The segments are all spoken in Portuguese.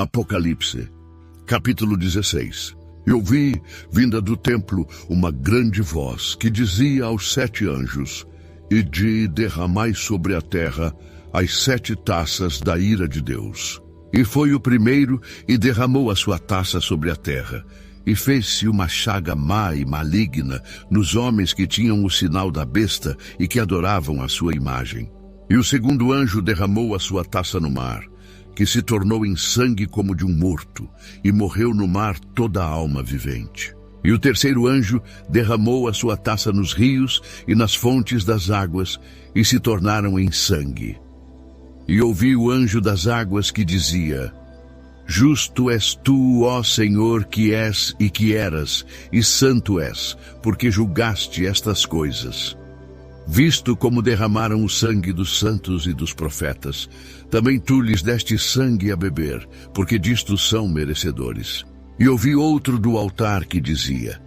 Apocalipse, capítulo 16. Eu vi, vinda do templo, uma grande voz que dizia aos 7 anjos: Ide, derramai sobre a terra as 7 taças da ira de Deus. E foi o primeiro e derramou a sua taça sobre a terra. E fez-se uma chaga má e maligna nos homens que tinham o sinal da besta e que adoravam a sua imagem. E o segundo anjo derramou a sua taça no mar, que se tornou em sangue como de um morto, e morreu no mar toda a alma vivente. E o terceiro anjo derramou a sua taça nos rios e nas fontes das águas, e se tornaram em sangue. E ouvi o anjo das águas que dizia: Justo és tu, ó Senhor, que és e que eras, e santo és, porque julgaste estas coisas. Visto como derramaram o sangue dos santos e dos profetas, também tu lhes deste sangue a beber, porque disto são merecedores. E ouvi outro do altar que dizia: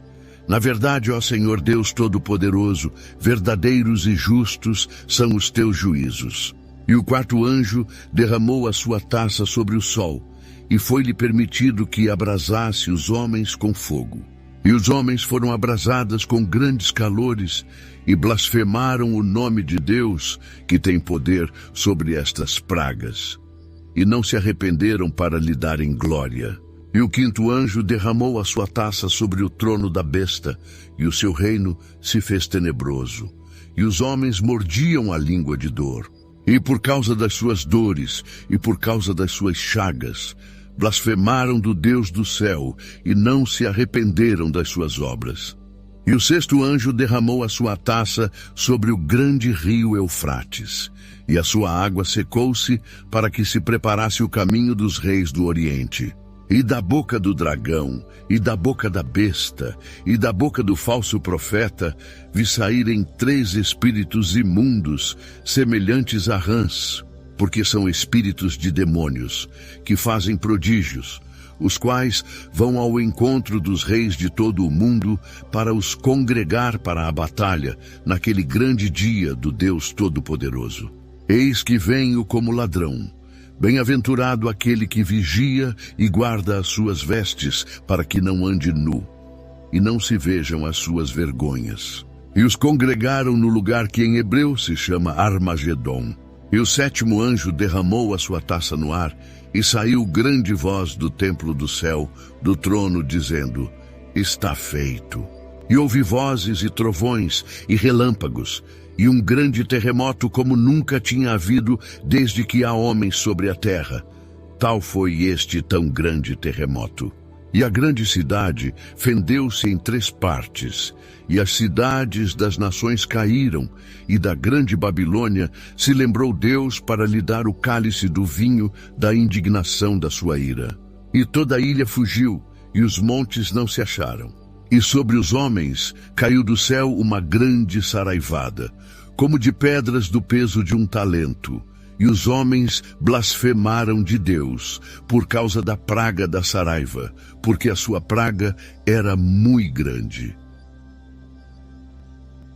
Na verdade, ó Senhor Deus Todo-Poderoso, verdadeiros e justos são os teus juízos. E o quarto anjo derramou a sua taça sobre o sol, e foi-lhe permitido que abrasasse os homens com fogo. E os homens foram abrasados com grandes calores, e blasfemaram o nome de Deus, que tem poder sobre estas pragas. E não se arrependeram para lhe darem glória. E o quinto anjo derramou a sua taça sobre o trono da besta, e o seu reino se fez tenebroso. E os homens mordiam a língua de dor. E por causa das suas dores, e por causa das suas chagas, blasfemaram do Deus do céu, e não se arrependeram das suas obras. E o sexto anjo derramou a sua taça sobre o grande rio Eufrates, e a sua água secou-se para que se preparasse o caminho dos reis do Oriente. E da boca do dragão, e da boca da besta, e da boca do falso profeta, vi saírem 3 espíritos imundos, semelhantes a rãs, porque são espíritos de demônios, que fazem prodígios, os quais vão ao encontro dos reis de todo o mundo para os congregar para a batalha naquele grande dia do Deus Todo-Poderoso. Eis que venho como ladrão. Bem-aventurado aquele que vigia e guarda as suas vestes para que não ande nu, e não se vejam as suas vergonhas. E os congregaram no lugar que em hebreu se chama Armagedon. E o sétimo anjo derramou a sua taça no ar, e saiu grande voz do templo do céu, do trono, dizendo: Está feito. E ouvi vozes e trovões e relâmpagos, e um grande terremoto como nunca tinha havido desde que há homens sobre a terra. Tal foi este tão grande terremoto. E a grande cidade fendeu-se em 3 partes, e as cidades das nações caíram, e da grande Babilônia se lembrou Deus para lhe dar o cálice do vinho da indignação da sua ira. E toda a ilha fugiu, e os montes não se acharam. E sobre os homens caiu do céu uma grande saraivada, como de pedras do peso de um talento. E os homens blasfemaram de Deus por causa da praga da saraiva, porque a sua praga era muito grande.